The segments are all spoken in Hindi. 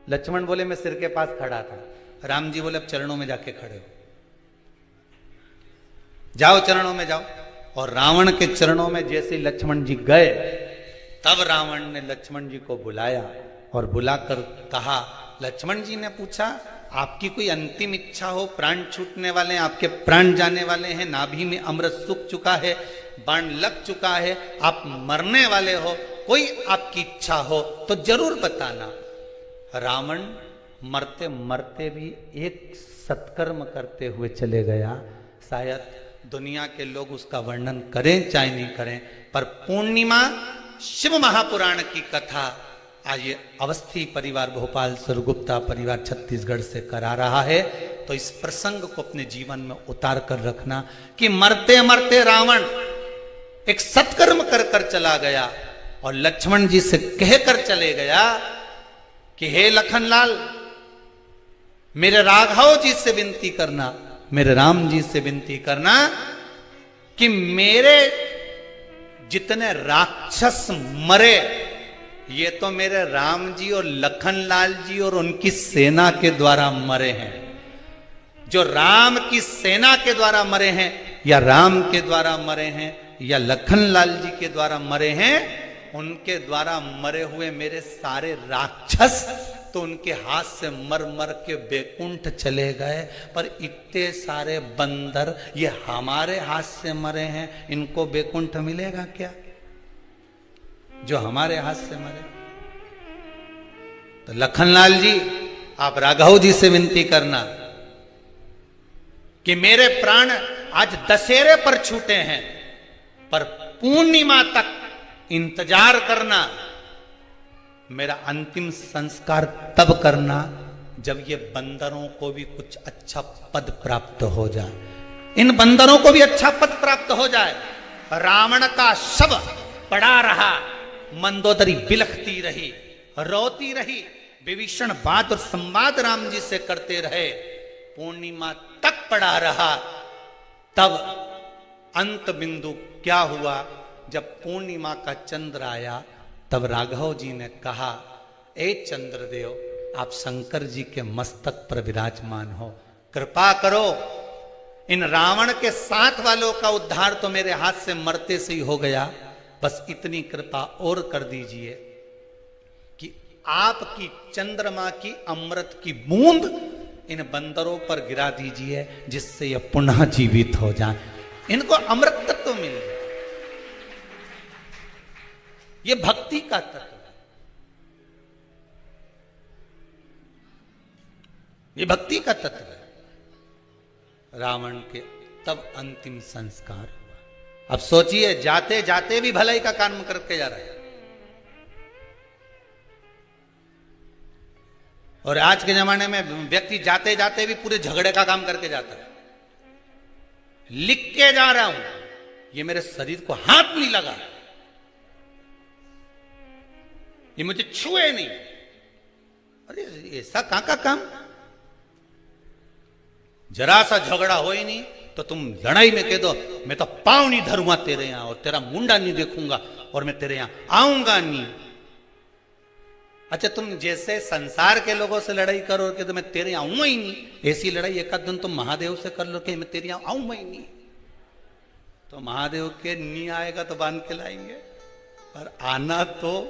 लक्ष्मण बोले मैं सिर के पास खड़ा था। राम जी बोले अब चरणों में जाके खड़े हो, जाओ चरणों में जाओ। और रावण के चरणों में जैसे लक्ष्मण जी गए, तब रावण ने लक्ष्मण जी को बुलाया और बुलाकर कहा, लक्ष्मण जी ने पूछा आपकी कोई अंतिम इच्छा हो, प्राण छूटने वाले हैं, आपके प्राण जाने वाले हैं, नाभि में अमृत सूख चुका है, बाण लग चुका है, आप मरने वाले हो, कोई आपकी इच्छा हो तो जरूर बताना। रावण मरते मरते भी एक सत्कर्म करते हुए चले गया। शायद दुनिया के लोग उसका वर्णन करें चाहे नहीं करें, पर पूर्णिमा शिव महापुराण की कथा आज ये अवस्थी परिवार भोपाल सरगुप्ता परिवार छत्तीसगढ़ से करा रहा है। तो इस प्रसंग को अपने जीवन में उतार कर रखना कि मरते मरते रावण एक सत्कर्म कर कर चला गया और लक्ष्मण जी से कहकर चले गया कि हे लखनलाल, मेरे राघव जी से विनती करना, मेरे राम जी से विनती करना कि मेरे जितने राक्षस मरे, ये तो मेरे राम जी और लखनलाल जी और उनकी सेना के द्वारा मरे हैं। जो राम की सेना के द्वारा मरे हैं, या राम के द्वारा मरे हैं, या लखनलाल जी के द्वारा मरे हैं, उनके द्वारा मरे हुए मेरे सारे राक्षस तो उनके हाथ से मर मर के बैकुंठ चले गए, पर इतने सारे बंदर ये हमारे हाथ से मरे हैं, इनको बैकुंठ मिलेगा क्या जो हमारे हाथ से मरे? तो लखनलाल जी आप राघव जी से विनती करना कि मेरे प्राण आज दशहरे पर छूटे हैं, पर पूर्णिमा तक इंतजार करना, मेरा अंतिम संस्कार तब करना जब ये बंदरों को भी कुछ अच्छा पद प्राप्त हो जाए, इन बंदरों को भी अच्छा पद प्राप्त हो जाए। रावण का शव पड़ा रहा, मंदोदरी बिलखती रही, रोती रही, विभीषण बात और संवाद राम जी से करते रहे, पूर्णिमा तक पड़ा रहा। तब अंत बिंदु क्या हुआ? जब पूर्णिमा का चंद्र आया, तब राघव जी ने कहा, ए चंद्रदेव, आप शंकर जी के मस्तक पर विराजमान हो, कृपा करो, इन रावण के साथ वालों का उद्धार तो मेरे हाथ से मरते से ही हो गया, बस इतनी कृपा और कर दीजिए कि आपकी चंद्रमा की अमृत की बूंद इन बंदरों पर गिरा दीजिए, जिससे ये पुनः जीवित हो जाए, इनको अमृत तत्व मिल जाए। ये भक्ति का तत्व है, ये भक्ति का तत्व है। रावण के तब अंतिम संस्कार हुआ। अब सोचिए, जाते जाते भी भलाई का काम करके जा रहा है। और आज के जमाने में व्यक्ति जाते जाते भी पूरे झगड़े का काम करके जाता है। लिख के जा रहा हूं, ये मेरे शरीर को हाथ नहीं लगा, ये मुझे छुए नहीं। अरे ऐसा कहां का काम? जरा सा झगड़ा हो ही नहीं तो तुम लड़ाई में कह दो, मैं तो पांव नहीं धरूंगा तेरे यहां, और तेरा मुंडा नहीं देखूंगा, और मैं तेरे यहां आऊंगा नहीं। अच्छा, तुम जैसे संसार के लोगों से लड़ाई करो कि तो मैं तेरे यहां आऊंगा ही नहीं, ऐसी लड़ाई एक आध दिन तुम महादेव से कर लो कि मैं तेरे यहां आऊंगा ही नहीं, तो महादेव के नहीं आएगा तो बांध के लाएंगे, पर आना तो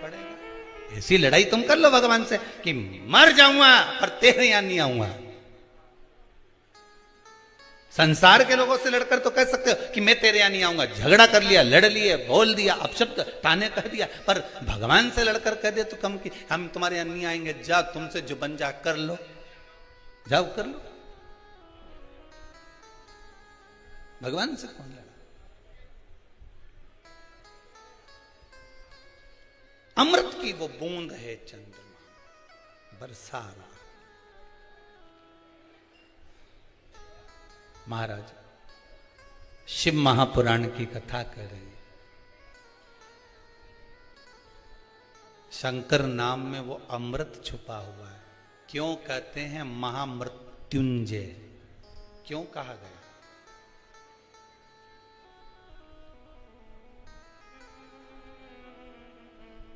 पड़ेगा। ऐसी लड़ाई तुम कर लो भगवान से कि मर जाऊंगा पर तेरे यहां नहीं आऊंगा। संसार के लोगों से लड़कर तो कह सकते हो कि मैं तेरे यहां नहीं आऊंगा, झगड़ा कर लिया, लड़ लिए, बोल दिया, अपशब्द ताने कह दिया, पर भगवान से लड़कर कह दे तो कम कि हम तुम्हारे यहां नहीं आएंगे, जा तुमसे जो बन जा कर लो, जाओ कर लो। भगवान से कौन लड़ा? अमृत की वो बूंद है चंद्रमा, बरसा रहा। महाराज शिव महापुराण की कथा कह रहे हैं। शंकर नाम में वो अमृत छुपा हुआ है। क्यों कहते हैं महामृत्युंजय? क्यों कहा गया?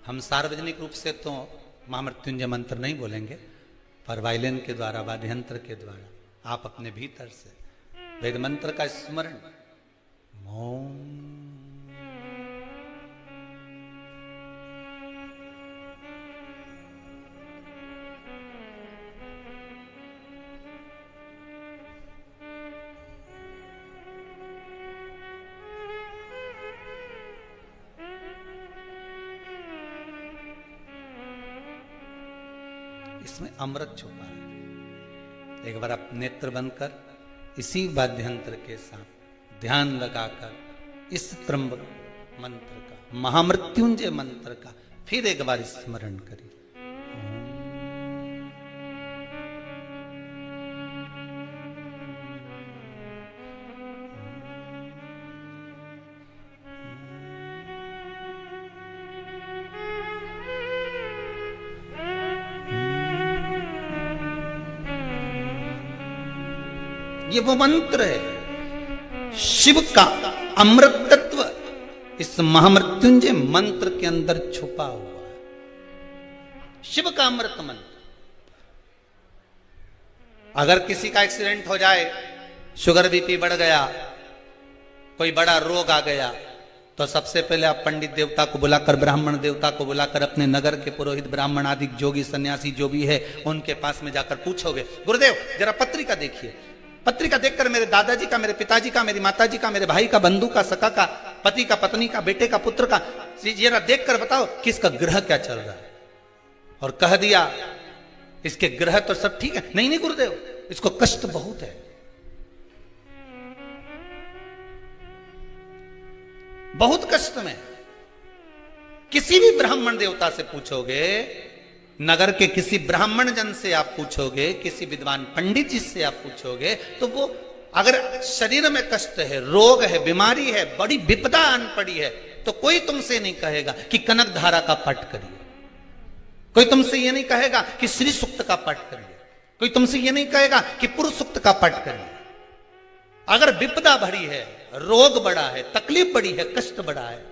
हम सार्वजनिक रूप से तो महामृत्युंजय मंत्र नहीं बोलेंगे, पर वायलिन के द्वारा, वाद्ययंत्र के द्वारा आप अपने भीतर से वेद मंत्र का स्मरण ओम इसमें अमृत छुपा है। एक बार आप नेत्र बंद कर इसी वाद्ययंत्र के साथ ध्यान लगाकर इस त्र्यंबक मंत्र का, महामृत्युंजय मंत्र का फिर एक बार स्मरण करिए। ये वो मंत्र है, शिव का अमृत तत्व इस महामृत्युंजय मंत्र के अंदर छुपा हुआ है। शिव का अमृत मंत्र। अगर किसी का एक्सीडेंट हो जाए, शुगर बीपी बढ़ गया, कोई बड़ा रोग आ गया, तो सबसे पहले आप पंडित देवता को बुलाकर, ब्राह्मण देवता को बुलाकर, अपने नगर के पुरोहित ब्राह्मण आदि जोगी सन्यासी जो भी है उनके पास में जाकर पूछोगे, गुरुदेव जरा पत्रिका देखिए, पत्रिका देखकर मेरे दादाजी का, मेरे पिताजी का, मेरी माताजी का, मेरे भाई का, बंधु का, सखा का, पति का, पत्नी का, बेटे का, पुत्र का, जरा देखकर बताओ किसका ग्रह क्या चल रहा है। और कह दिया इसके ग्रह तो सब ठीक है। नहीं नहीं गुरुदेव, इसको कष्ट बहुत है, बहुत कष्ट में। किसी भी ब्राह्मण देवता से पूछोगे, नगर के किसी ब्राह्मण जन से आप पूछोगे, किसी विद्वान पंडित जी से आप पूछोगे, तो वो अगर शरीर में कष्ट है, रोग है, बीमारी है, बड़ी विपदा आन पड़ी है, तो कोई तुमसे नहीं कहेगा कि कनक धारा का पाठ करिए, कोई तुमसे ये नहीं कहेगा कि श्री सूक्त का पाठ करिए, कोई तुमसे ये नहीं कहेगा कि पुरुष सूक्त का पाठ करिए। अगर विपदा भरी है, रोग बड़ा है, तकलीफ बड़ी है, कष्ट बड़ा है,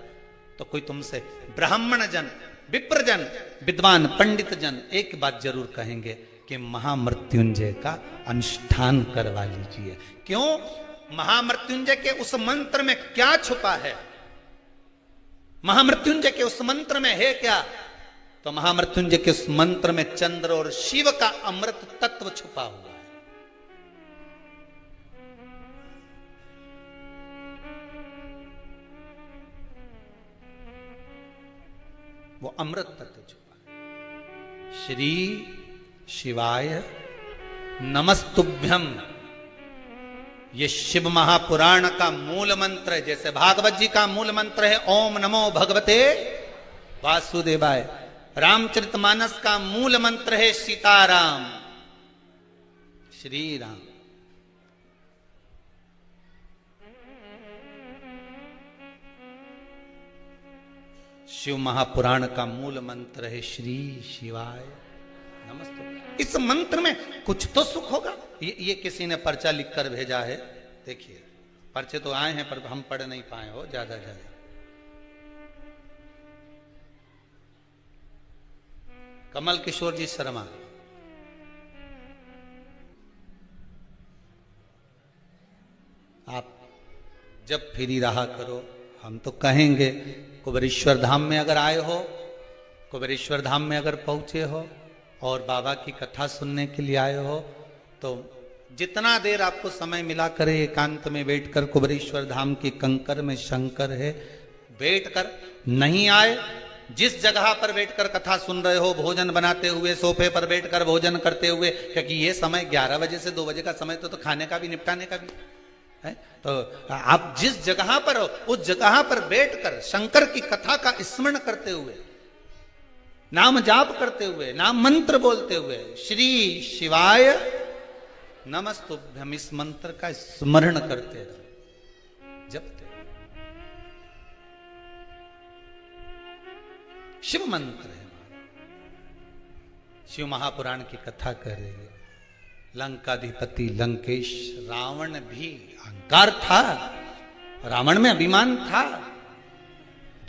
तो कोई तुमसे ब्राह्मण जन, विप्रजन, विद्वान पंडित जन एक बात जरूर कहेंगे कि महामृत्युंजय का अनुष्ठान करवा लीजिए। क्यों? महामृत्युंजय के उस मंत्र में क्या छुपा है? महामृत्युंजय के उस मंत्र में है क्या? तो महामृत्युंजय के उस मंत्र में चंद्र और शिव का अमृत तत्व छुपा हुआ है। वो अमृत तत्व छुपा है। श्री शिवाय नमस्तुभ्यम, ये शिव महापुराण का मूल मंत्र है। जैसे भागवत जी का मूल मंत्र है ओम नमो भगवते वासुदेवाय, रामचरितमानस का मूल मंत्र है सीताराम, श्री राम। शिव महापुराण का मूल मंत्र है श्री शिवाय नमस्ते। इस मंत्र में कुछ तो सुख होगा। ये किसी ने पर्चा लिखकर भेजा है, देखिए पर्चे तो आए हैं पर हम पढ़ नहीं पाए हो ज्यादा। कमल किशोर जी शर्मा, आप जब फ्री रहा करो, हम तो कहेंगे कुबेरेश्वर धाम में अगर आए हो, कुबेरेश्वर धाम में अगर पहुंचे हो और बाबा की कथा सुनने के लिए आए हो, तो जितना देर आपको समय मिला करे एकांत में बैठकर, कुबेरेश्वर धाम की कंकर में शंकर है, बैठकर। नहीं आए, जिस जगह पर बैठकर कथा सुन रहे हो, भोजन बनाते हुए, सोफे पर बैठकर भोजन करते हुए, क्योंकि ये समय 11 बजे से 2 बजे का समय तो खाने का भी, निपटाने का भी है, तो आप जिस जगह पर हो उस जगह पर बैठकर शंकर की कथा का स्मरण करते हुए, नाम जाप करते हुए, नाम मंत्र बोलते हुए, श्री शिवाय नमस्तुभ्यम, इस मंत्र का स्मरण करते रहो, जपते। शिव मंत्र है, शिव महापुराण की कथा कर रहे हैं। लंकाधिपति लंकेश, रावण भी अहंकार था, रावण में अभिमान था,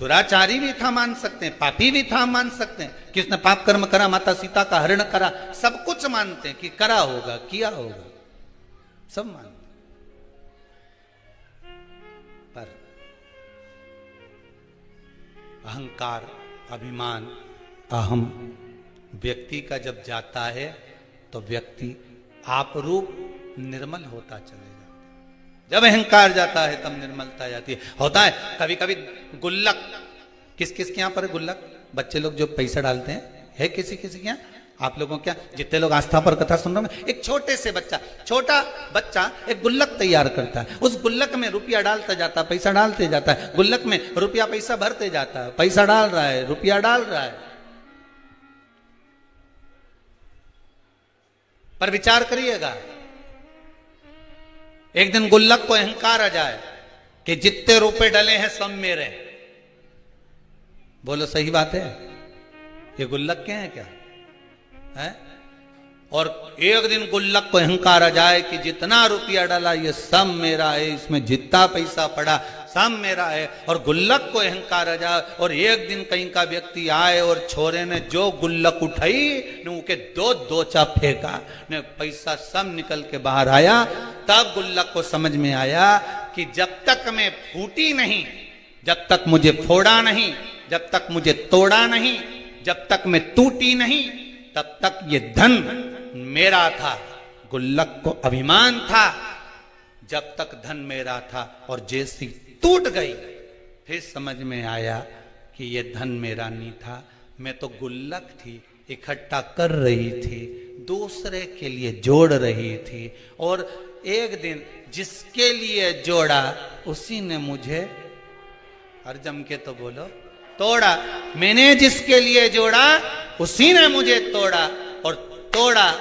दुराचारी भी था मान सकते हैं, पापी भी था मान सकते हैं कि उसने पाप कर्म करा, माता सीता का हरण करा, सब कुछ मानते हैं कि करा होगा, किया होगा, सब मानते। पर अहंकार, अभिमान, अहम व्यक्ति का जब जाता है तो व्यक्ति आप रूप निर्मल होता चले जाता है। जब अहंकार जाता है तब निर्मलता जाती है। होता है कभी कभी गुल्लक, किस किस के यहाँ पर गुल्लक, बच्चे लोग जो पैसा डालते हैं, है किसी किसी के यहाँ? आप लोगों क्या, जितने लोग आस्था पर कथा सुन रहे हैं, एक छोटे से बच्चा, छोटा बच्चा एक गुल्लक तैयार करता है, उस गुल्लक में रुपया डालता जाता है, पैसा डालते जाता है, गुल्लक में रुपया पैसा भरते जाता है, पैसा डाल रहा है, रुपया डाल रहा है। पर विचार करिएगा, एक दिन गुल्लक को अहंकार आ जाए कि जितने रुपए डले हैं सब मेरे। बोलो सही बात है? ये गुल्लक के हैं क्या है? और एक दिन गुल्लक को अहंकार आ जाए कि जितना रुपया डाला ये सब मेरा है, इसमें जितना पैसा पड़ा सब मेरा है, और गुल्लक को अहंकार आ जाए, और एक दिन कहीं का व्यक्ति आए और छोरे ने जो गुल्लक उठाई ने उनके दो दोचा फेंका ने पैसा सब निकल के बाहर आया, तब गुल्लक को समझ में आया कि जब तक मैं फूटी नहीं, जब तक मुझे फोड़ा नहीं, जब तक मुझे तोड़ा नहीं, जब तक मैं टूटी नहीं, तब तक ये धन मेरा था। गुल्लक को अभिमान था जब तक धन मेरा था, और जैसी टूट गई फिर समझ में आया कि ये धन मेरा नहीं था, मैं तो गुल्लक थी, इकट्ठा कर रही थी, दूसरे के लिए जोड़ रही थी, और एक दिन जिसके लिए जोड़ा उसी ने मुझे, हर जम के तो बोलो, तोड़ा। मैंने जिसके लिए जोड़ा उसी ने मुझे तोड़ा, और तोड़ा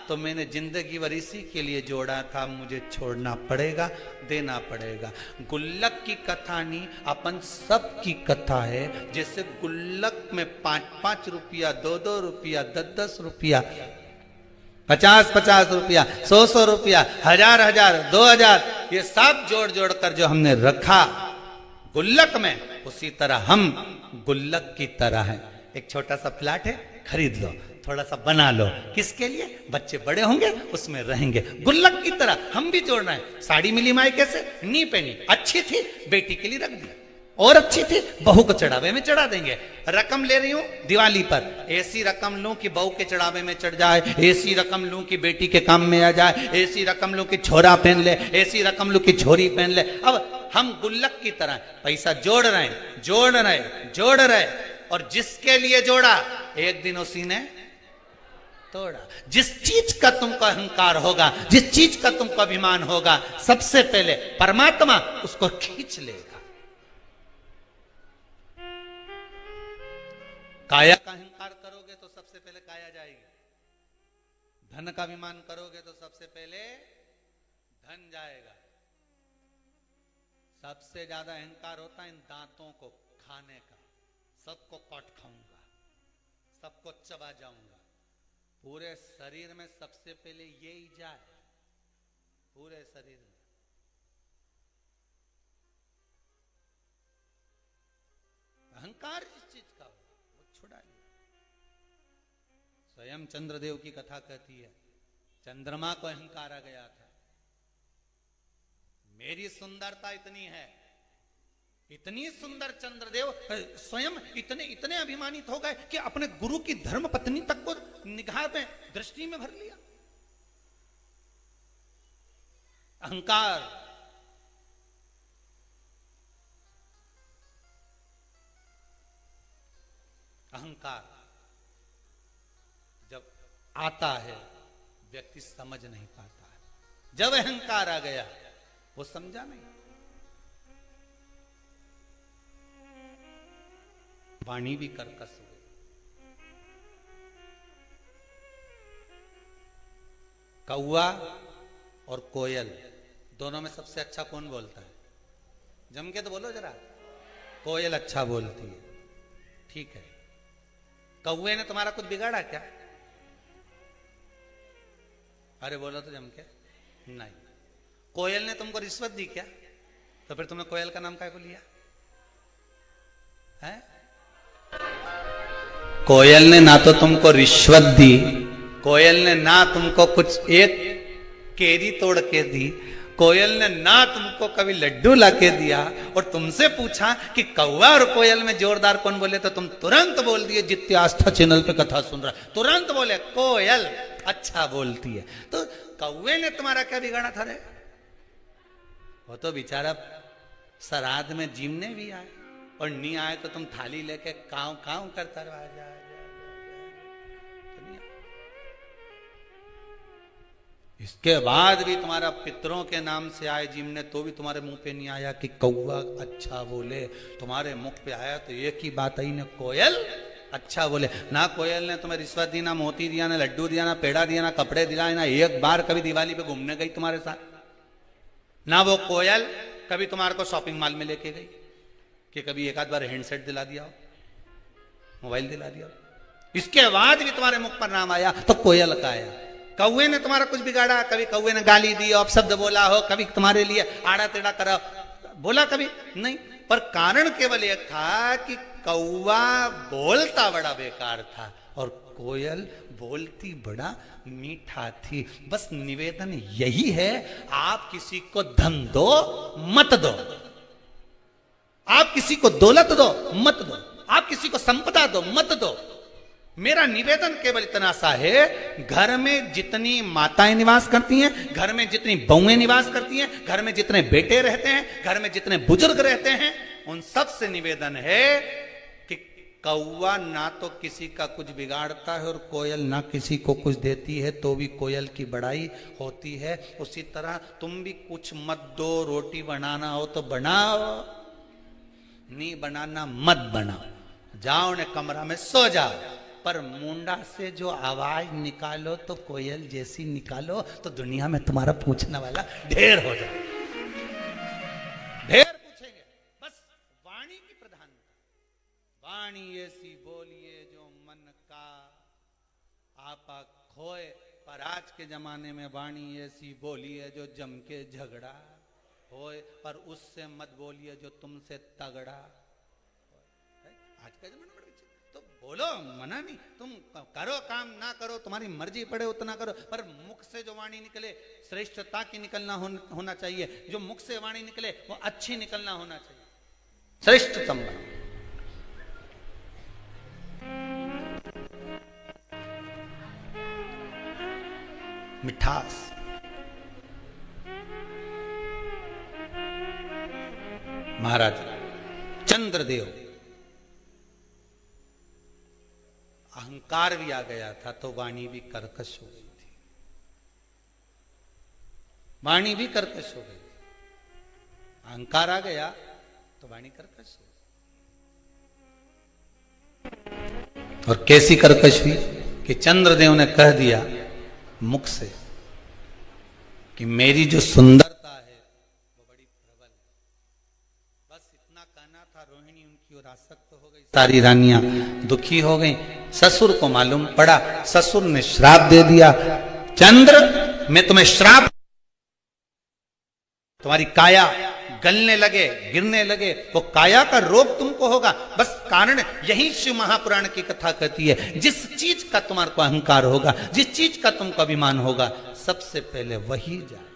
तो मैंने जिंदगी भर इसी के लिए जोड़ा था, मुझे छोड़ना पड़ेगा, देना पड़ेगा। गुल्लक की कथा नहीं, अपन सब की कथा है। जैसे गुल्लक में 5-5 रुपया, 2-2 रुपया, 10-10 रुपया, 50-50 रुपया, 100-100 रुपया, 1000-1000, 2000, ये सब जोड़ जोड़ कर जो हमने रखा गुल्लक में, उसी तरह हम गुल्लक की तरह हैं। एक छोटा सा फ्लैट है, खरीद लो, थोड़ा सा बना लो, किसके लिए? बच्चे बड़े होंगे उसमें रहेंगे। गुल्लक की तरह हम भी जोड़ना है। साड़ी मिली मायके से, नहीं पहनी, अच्छी थी, बेटी के लिए रख दी, और अच्छी थी, बहू को चढ़ावे में चढ़ा देंगे। रकम ले रही हूं दिवाली पर, ऐसी रकम लूं कि बहू के चढ़ावे में चढ़ जाए, ऐसी रकम लूं कि बेटी के काम में आ जाए, ऐसी रकम लूं कि छोरा पहन ले, ऐसी रकम लूं कि छोरी पहन ले। अब हम गुल्लक की तरह पैसा जोड़ रहे हैं, जोड़ रहे, जोड़ रहे, और जिसके लिए जोड़ा एक दिन उसी ने तोड़ा। जिस चीज का तुमको अहंकार होगा, जिस चीज का तुमको अभिमान होगा, सबसे पहले परमात्मा उसको खींच लेगा। काया का अहंकार करोगे तो सबसे पहले काया जाएगी, धन का अभिमान करोगे तो सबसे पहले धन जाएगा। सबसे ज्यादा अहंकार होता है इन दांतों को खाने का, सबको काट खाऊंगा, सबको चबा जाऊंगा। पूरे शरीर में सबसे पहले यही जाए, पूरे शरीर में। अहंकार जिस चीज का हो वो छुड़ाइए। स्वयं चंद्रदेव की कथा कहती है, चंद्रमा को अहंकार आ गया था, मेरी सुंदरता इतनी है, इतनी सुंदर चंद्रदेव स्वयं इतने इतने अभिमानित हो गए कि अपने गुरु की धर्म पत्नी तक को निगाह में, दृष्टि में भर लिया। अहंकार। अहंकार जब आता है व्यक्ति समझ नहीं पाता है। जब अहंकार आ गया वो समझा नहीं। वाणी भी कर्कश हो गई। कौआ और कोयल दोनों में सबसे अच्छा कौन बोलता है? जम के तो बोलो जरा। कोयल अच्छा बोलती है, ठीक है। कौए ने तुम्हारा कुछ बिगाड़ा क्या? अरे बोलो तो जम के। नहीं। कोयल ने तुमको रिश्वत दी क्या? तो फिर तुमने कोयल का नाम काय को लिया? है? कोयल ने ना तो तुमको रिश्वत दी, कोयल ने ना तुमको कुछ एक केरी तोड़ के दी, कोयल ने ना तुमको कभी लड्डू लाके दिया, और तुमसे पूछा कि कौवा और कोयल में जोरदार कौन बोले, तो तुम तुरंत बोल दिए, जितने आस्था चैनल पे कथा सुन रहा, तुरंत बोले कोयल अच्छा बोलती है। तो कौवे ने तुम्हारा क्या बिगाड़ा था रे? वो तो बेचारा श्राद्ध में जीवने भी आए, और नहीं आए तो तुम थाली लेके काव काव करता रहा जा। इसके बाद भी तुम्हारा पितरों के नाम से आए जीवने, तो भी तुम्हारे मुंह पे नहीं आया कि कौवा अच्छा बोले। तुम्हारे मुख पे आया तो एक ही बात आई ना, कोयल अच्छा बोले। ना कोयल ने तुम्हें रिश्वत दी, ना मोती दिया, ना लड्डू दिया, ना पेड़ा दिया, ना कपड़े दिलाए, ना एक बार कभी दिवाली पे घूमने गई तुम्हारे साथ। ना वो कोयल कभी तुम्हारे को शॉपिंग मॉल में लेके गई कि कभी एक आध बार हैंडसेट दिला दिया हो, मोबाइल दिला दिया हो। इसके बाद भी तुम्हारे मुख पर नाम आया तो कोयल का आया। कौवे ने तुम्हारा कुछ बिगाड़ा? कभी कौवे ने गाली दी, अपशब्द बोला हो, कभी तुम्हारे लिए आड़ा टेढ़ा करा बोला? कभी नहीं। पर कारण केवल एक था कि कौवा बोलता बड़ा बेकार था और कोयल बोलती बड़ा मीठा थी। बस निवेदन यही है, आप किसी को धन दो मत दो, आप किसी को दौलत दो मत दो, आप किसी को संपदा दो मत दो। मेरा निवेदन केवल इतना सा है, घर में जितनी माताएं निवास करती हैं, घर में जितनी बहुएं निवास करती हैं, घर में जितने बेटे रहते हैं, घर में जितने बुजुर्ग रहते हैं, उन सब से निवेदन है कि कौवा ना तो किसी का कुछ बिगाड़ता है और कोयल ना किसी को कुछ देती है, तो भी कोयल की बड़ाई होती है। उसी तरह तुम भी कुछ मत दो, रोटी बनाना हो तो बनाओ, नहीं बनाना मत बनाओ, जाओ ने कमरा में सो जाओ, पर मुंडा से जो आवाज निकालो तो कोयल जैसी निकालो, तो दुनिया में तुम्हारा पूछने वाला ढेर हो जाए, ढेर पूछेंगे। बस वाणी की प्रधानता, वाणी ऐसी बोलिए जो मन का आपा खोए। पर आज के जमाने में वाणी ऐसी बोलिए जो जम के झगड़ा होए, पर उससे मत बोलिए जो तुमसे तगड़ा। आज का जमाना तो बोलो, मना नहीं, तुम करो काम ना करो तुम्हारी मर्जी पड़े उतना करो, पर मुख से जो वाणी निकले श्रेष्ठता की निकलना होना चाहिए। जो मुख से वाणी निकले वो अच्छी निकलना होना चाहिए, श्रेष्ठतम। मिठास, महाराज चंद्रदेव अहंकार भी आ गया था तो वाणी भी कर्कश हो गई थी, वाणी भी कर्कश हो गई। अहंकार आ गया तो वाणी कर्कश हो गई। और कैसी कर्कश हुई कि चंद्रदेव ने कह दिया मुख से कि मेरी जो सुंदरता है वो बड़ी प्रबल है। बस इतना कहना था, रोहिणी उनकी ओर आसक्त हो गई, सारी रानियां दुखी हो गई। ससुर को मालूम पड़ा, ससुर ने श्राप दे दिया, चंद्र मैं तुम्हें श्राप, तुम्हारी काया गलने लगे, गिरने लगे, वो काया का रोग तुमको होगा। बस कारण यही शिव महापुराण की कथा कहती है, जिस चीज का तुम्हारे को अहंकार होगा, जिस चीज का तुमको अभिमान होगा, सबसे पहले वही जाए,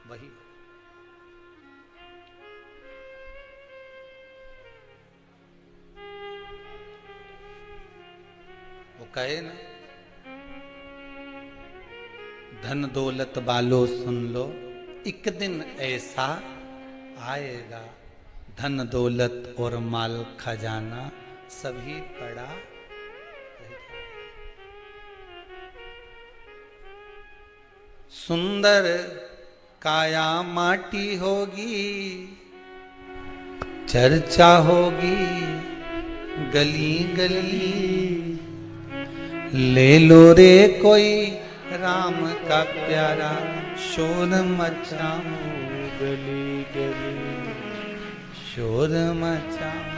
वही। वो कहे ना, धन दौलत बालो सुन लो, एक दिन ऐसा आएगा, धन दौलत और माल खजाना सभी पड़ा रहेगा। सुंदर काया माटी होगी, चर्चा होगी गली गली, ले लो रे कोई राम का प्यारा, शोर मचाऊं गली गली, शोर मचाऊं।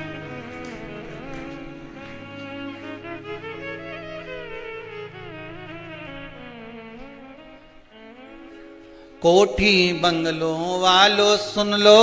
कोठी बंगलों वालों सुन लो,